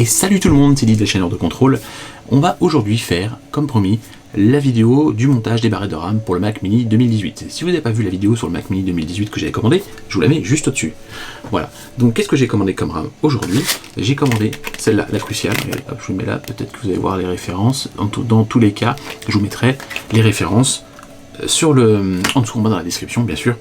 Et salut tout le monde, c'est Lise de la chaîne Hors de Contrôle. On va aujourd'hui faire, comme promis, la vidéo du montage des barrettes de RAM pour le Mac Mini 2018. Si vous n'avez pas vu la vidéo sur le Mac Mini 2018 que j'avais commandé, je vous la mets juste au-dessus. Voilà, donc qu'est-ce que j'ai commandé comme RAM aujourd'hui? J'ai commandé celle-là, la Crucial. Regardez, hop, je vous mets là, peut-être que vous allez voir les références. Dans tous les cas, je vous mettrai les références en dessous en bas dans la description, bien sûr.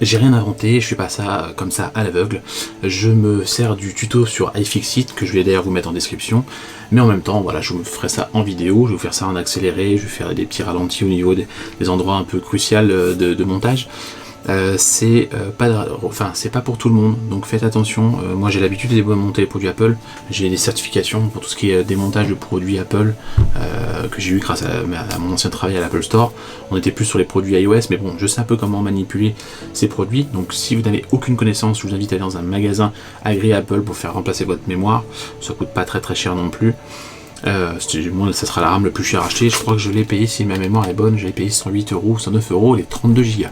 J'ai rien inventé, je fais pas ça comme ça à l'aveugle. Je me sers du tuto sur iFixit que je vais d'ailleurs vous mettre en description. Mais en même temps, voilà, je vous ferai ça en vidéo, je vais vous faire ça en accéléré, je vais faire des petits ralentis au niveau des endroits un peu cruciaux de montage. C'est pas pour tout le monde, donc faites attention. Moi j'ai l'habitude de monter les produits Apple, j'ai des certifications pour tout ce qui est démontage de produits Apple que j'ai eu grâce à mon ancien travail à l'Apple Store. On était plus sur les produits iOS, mais bon, je sais un peu comment manipuler ces produits, donc si vous n'avez aucune connaissance, je vous invite à aller dans un magasin agréé Apple pour faire remplacer votre mémoire. Ça coûte pas très cher non plus. Moi, ça sera la RAM le plus cher acheté. Je crois que je l'ai payé, si ma mémoire est bonne, je l'ai payé 108 €, 109 € les 32 Go.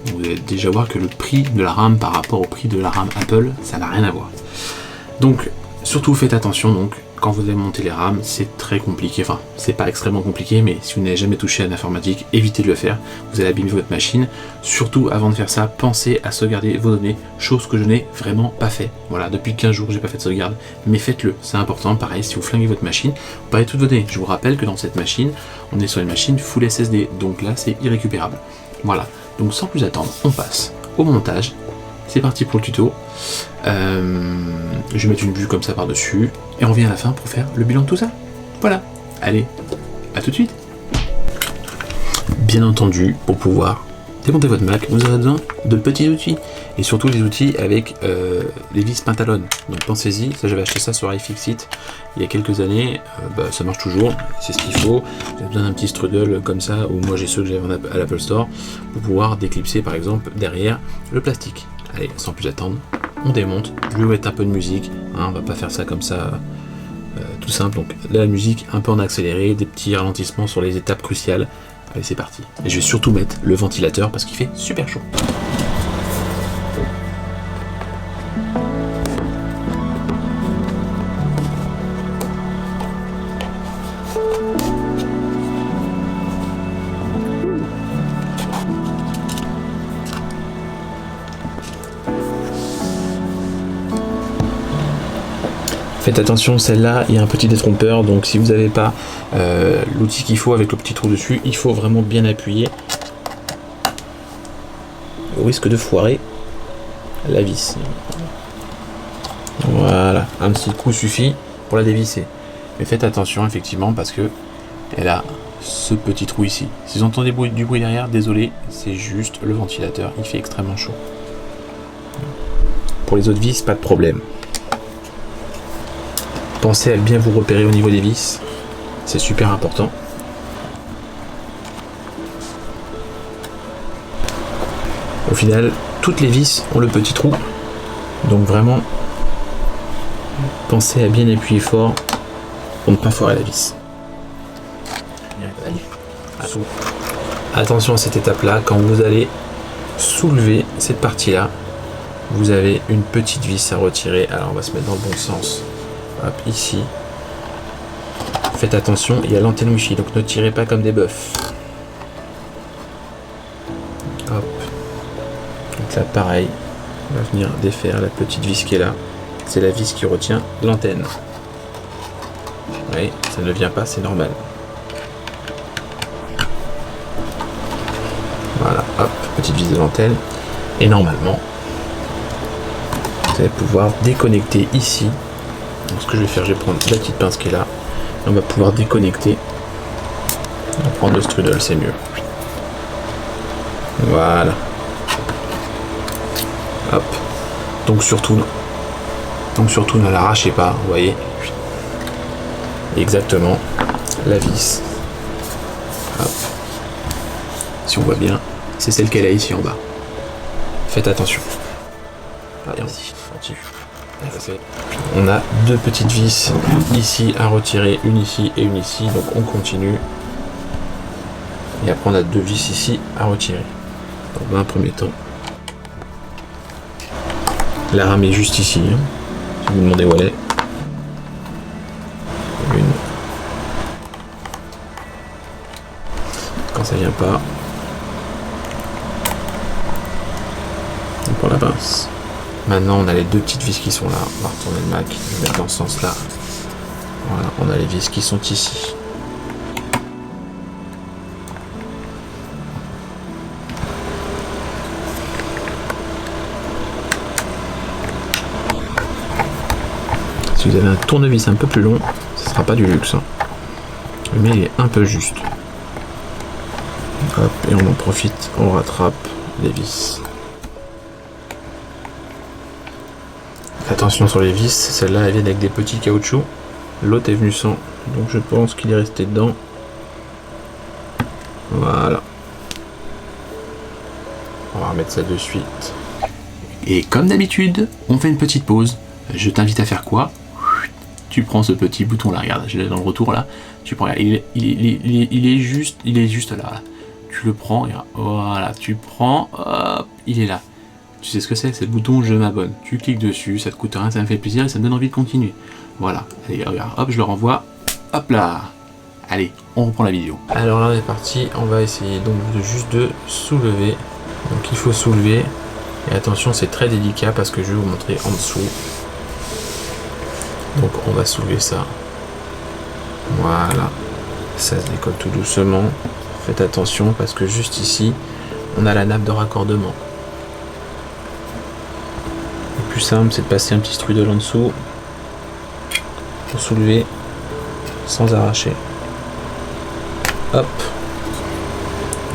Vous allez déjà voir que le prix de la RAM par rapport au prix de la RAM Apple, ça n'a rien à voir. Donc, surtout faites attention, donc, quand vous allez monter les RAM, c'est très compliqué. Enfin, c'est pas extrêmement compliqué, mais si vous n'avez jamais touché à l'informatique, évitez de le faire. Vous allez abîmer votre machine. Surtout, avant de faire ça, pensez à sauvegarder vos données, chose que je n'ai vraiment pas fait. Voilà, depuis 15 jours, j'ai pas fait de sauvegarde, mais faites-le, c'est important. Pareil, si vous flinguez votre machine, vous perdez toutes vos données. Je vous rappelle que dans cette machine, on est sur une machine full SSD, donc là, c'est irrécupérable. Voilà. Donc sans plus attendre, on passe au montage. C'est parti pour le tuto. Je vais mettre une vue comme ça par-dessus. Et on revient à la fin pour faire le bilan de tout ça. Voilà. Allez, à tout de suite. Bien entendu, pour pouvoir démonter votre Mac, vous aurez besoin de petits outils. Et surtout des outils avec les vis Pentalone. Donc pensez-y, ça j'avais acheté ça sur iFixit il y a quelques années, ça marche toujours, c'est ce qu'il faut. Vous avez besoin d'un petit strudel comme ça, ou moi j'ai ceux que j'avais à l'Apple Store, pour pouvoir déclipser par exemple derrière le plastique. Allez, sans plus attendre, on démonte. Je vais vous mettre un peu de musique, hein, on va pas faire ça comme ça tout simple. Donc là, la musique un peu en accéléré, des petits ralentissements sur les étapes cruciales. Allez, c'est parti. Et je vais surtout mettre le ventilateur parce qu'il fait super chaud. Faites attention, celle-là, il y a un petit détrompeur, donc si vous n'avez pas l'outil qu'il faut avec le petit trou dessus, il faut vraiment bien appuyer. Au risque de foirer la vis. Voilà, un petit coup suffit pour la dévisser. Mais faites attention effectivement parce que elle a ce petit trou ici. Si vous entendez du bruit derrière, désolé, c'est juste le ventilateur, il fait extrêmement chaud. Pour les autres vis, pas de problème. Pensez à bien vous repérer au niveau des vis, c'est super important. Au final, toutes les vis ont le petit trou, donc vraiment, pensez à bien appuyer fort pour ne pas foirer la vis. Attention à cette étape-là, quand vous allez soulever cette partie-là, vous avez une petite vis à retirer. Alors on va se mettre dans le bon sens. Hop, ici. Faites attention, il y a l'antenne Wi-Fi, donc ne tirez pas comme des bœufs. Hop. Donc là, pareil, on va venir défaire la petite vis qui est là. C'est la vis qui retient l'antenne. Oui, ça ne vient pas, c'est normal. Voilà, hop, petite vis de l'antenne. Et normalement, vous allez pouvoir déconnecter ici. Donc ce que je vais faire, je vais prendre la petite pince qui est là. Et on va pouvoir déconnecter. On va prendre le strudel, c'est mieux. Voilà. Hop. Donc surtout ne l'arrachez pas, vous voyez. Exactement. La vis. Hop. Si on voit bien, c'est celle qu'elle a ici en bas. Faites attention. Allez, on a deux petites vis ici à retirer, une ici et une ici, donc on continue. Et après on a deux vis ici à retirer. Donc dans un premier temps, la rame est juste ici, hein, si vous me demandez où elle est. Ça vient pas. On prend la pince. Maintenant on a les deux petites vis qui sont là. On va retourner le Mac, le mettre dans ce sens là. Voilà, on a les vis qui sont ici. Si vous avez un tournevis un peu plus long, ce sera pas du luxe, hein. Mais il est un peu juste. Hop, et on en profite, on rattrape les vis. Attention sur les vis, celle-là elle vient avec des petits caoutchoucs. L'autre est venu sans, donc je pense qu'il est resté dedans. Voilà. On va remettre ça de suite. Et comme d'habitude, on fait une petite pause. Je t'invite à faire quoi? Tu prends ce petit bouton là, regarde, je l'ai dans le retour là. Tu prends, il est juste là. Tu le prends, regarde, voilà, tu prends, hop, il est là. Tu sais ce que c'est le bouton je m'abonne. Tu cliques dessus, ça te coûte rien, ça me fait plaisir et ça me donne envie de continuer. Voilà, allez, regarde, hop, je le renvoie, hop là. Allez, on reprend la vidéo. Alors là on est parti, on va essayer donc juste de soulever. Donc il faut soulever. Et attention, c'est très délicat parce que je vais vous montrer en dessous. Donc on va soulever ça. Voilà. Ça se décolle tout doucement. Faites attention parce que juste ici, on a la nappe de raccordement. Le plus simple, c'est de passer un petit strudel en dessous pour soulever sans arracher. Hop.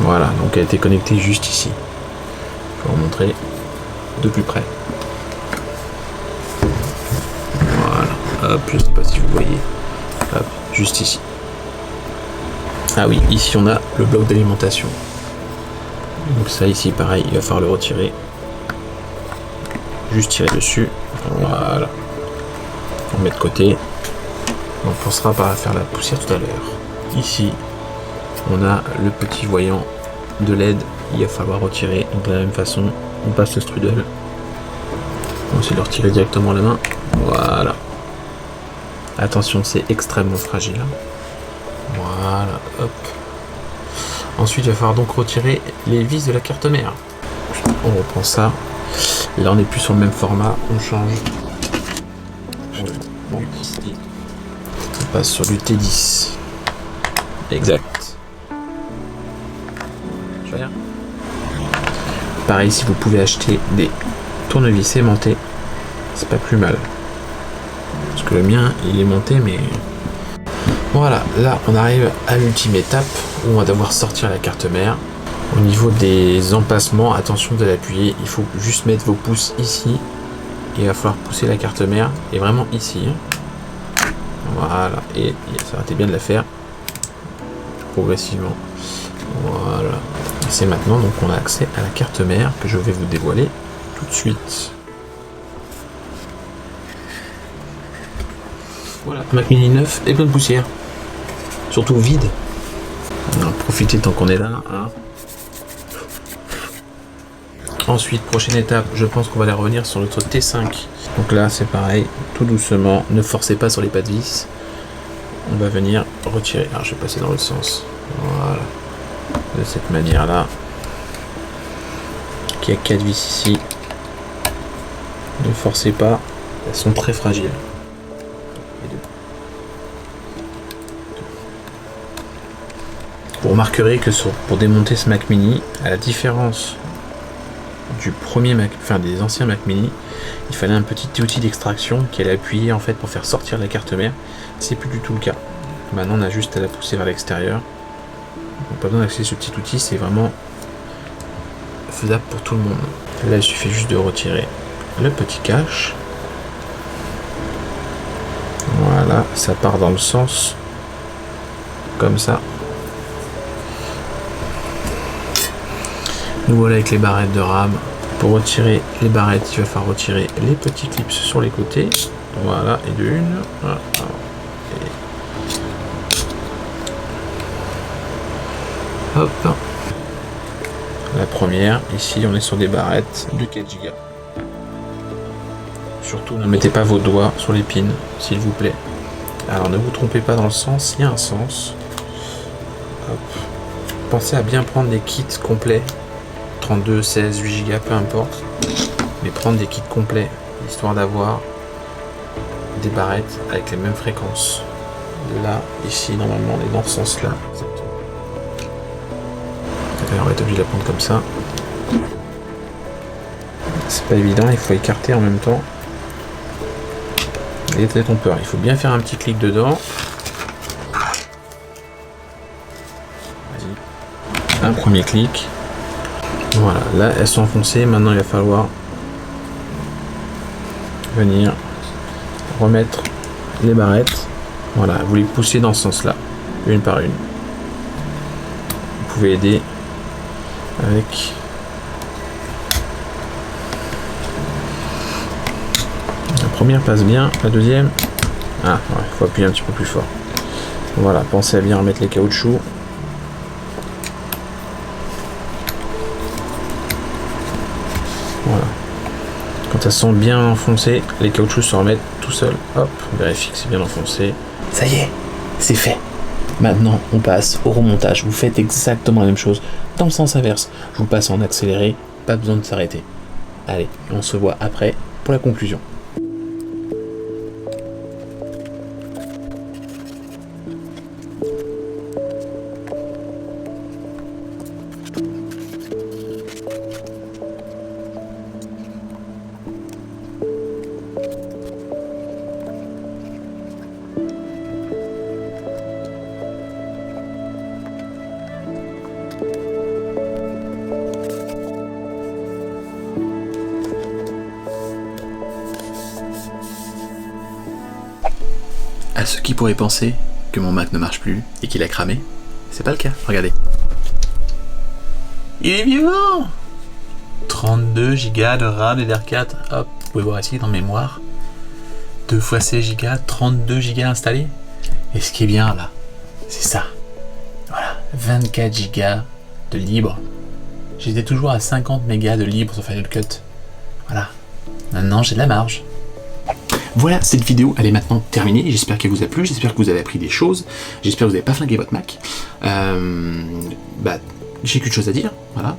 Voilà, donc elle a été connectée juste ici. Je vais vous montrer de plus près. Hop, je sais pas si vous voyez. Hop, juste ici. Ah oui, ici on a le bloc d'alimentation. Donc ça ici pareil, il va falloir le retirer. Juste tirer dessus. Voilà. On met de côté. On pensera pas à faire la poussière tout à l'heure. Ici, on a le petit voyant de LED. Il va falloir retirer. Donc de la même façon, on passe le strudel. On va essayer de le retirer directement à la main. Voilà. Attention, c'est extrêmement fragile. Voilà, hop. Ensuite, il va falloir donc retirer les vis de la carte mère. On reprend ça. Là, on n'est plus sur le même format. On change. Bon. On passe sur du T10. Exact. Pareil, si vous pouvez acheter des tournevis aimantés, c'est pas plus mal. Parce que le mien il est monté, mais voilà, là on arrive à l'ultime étape où on va devoir sortir la carte mère. Au niveau des empassements, attention de l'appuyer, il faut juste mettre vos pouces ici et il va falloir pousser la carte mère et vraiment ici. Voilà, et ça aurait été bien de la faire progressivement. Voilà, et c'est maintenant donc on a accès à la carte mère que je vais vous dévoiler tout de suite. Voilà, Mac Mini 9 et plein de poussière. Surtout vide. Alors, profitez tant qu'on est là. Hein. Ensuite, prochaine étape, je pense qu'on va aller revenir sur notre T5. Donc là, c'est pareil, tout doucement. Ne forcez pas sur les pas de vis. On va venir retirer. Alors, je vais passer dans l'autre sens. Voilà. De cette manière-là. Il y a 4 vis ici. Ne forcez pas. Elles sont très fragiles. Vous remarquerez que pour démonter ce Mac Mini, à la différence du premier Mac, enfin des anciens Mac Mini, il fallait un petit outil d'extraction qui allait appuyer en fait pour faire sortir la carte mère. C'est plus du tout le cas. Maintenant on a juste à la pousser vers l'extérieur. Pas besoin d'accéder ce petit outil, c'est vraiment faisable pour tout le monde. Là il suffit juste de retirer le petit cache. Voilà, ça part dans le sens comme ça. Nous voilà avec les barrettes de RAM. Pour retirer les barrettes, il va falloir retirer les petits clips sur les côtés. Voilà, et de une. Voilà. Et hop. La première, ici on est sur des barrettes de 4 Go. Surtout ne mettez pas vos doigts sur les pins, s'il vous plaît. Alors ne vous trompez pas dans le sens, il y a un sens. Hop. Pensez à bien prendre des kits complets, 32, 16, 8 Go, peu importe, mais prendre des kits complets, histoire d'avoir des barrettes avec les mêmes fréquences. Là, ici, normalement, on est dans ce sens-là. On va être obligé de la prendre comme ça. C'est pas évident, il faut écarter en même temps. Et t'es trompeur, il faut bien faire un petit clic dedans. Vas-y. Un premier clic. Voilà, là elles sont enfoncées. Maintenant il va falloir venir remettre les barrettes. Voilà, vous les poussez dans ce sens-là, une par une. Vous pouvez aider avec la première passe bien, la deuxième, ah ouais, il faut appuyer un petit peu plus fort. Voilà, pensez à bien remettre les caoutchoucs. Voilà. Quand elles sont bien enfoncées, les caoutchoucs se remettent tout seuls. Hop, on vérifie que c'est bien enfoncé. Ça y est, c'est fait. Maintenant, on passe au remontage. Vous faites exactement la même chose dans le sens inverse. Je vous passe en accéléré, pas besoin de s'arrêter. Allez, on se voit après pour la conclusion. À ceux qui pourraient penser que mon Mac ne marche plus et qu'il a cramé, c'est pas le cas, regardez. Il est vivant! 32 Go de RAM DDR4, hop, vous pouvez voir ici dans mémoire. 2 x 16 Go, 32 Go installés. Et ce qui est bien là, c'est ça. Voilà, 24 Go de libre. J'étais toujours à 50 mégas de libre sur Final Cut. Voilà, maintenant j'ai de la marge. Voilà, cette vidéo, elle est maintenant terminée. J'espère qu'elle vous a plu, j'espère que vous avez appris des choses, j'espère que vous n'avez pas flingué votre Mac. J'ai qu'une chose à dire, voilà.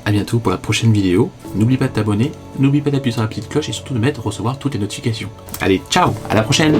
À bientôt pour la prochaine vidéo. N'oublie pas de t'abonner, n'oublie pas d'appuyer sur la petite cloche et surtout de recevoir toutes les notifications. Allez, ciao, à la prochaine!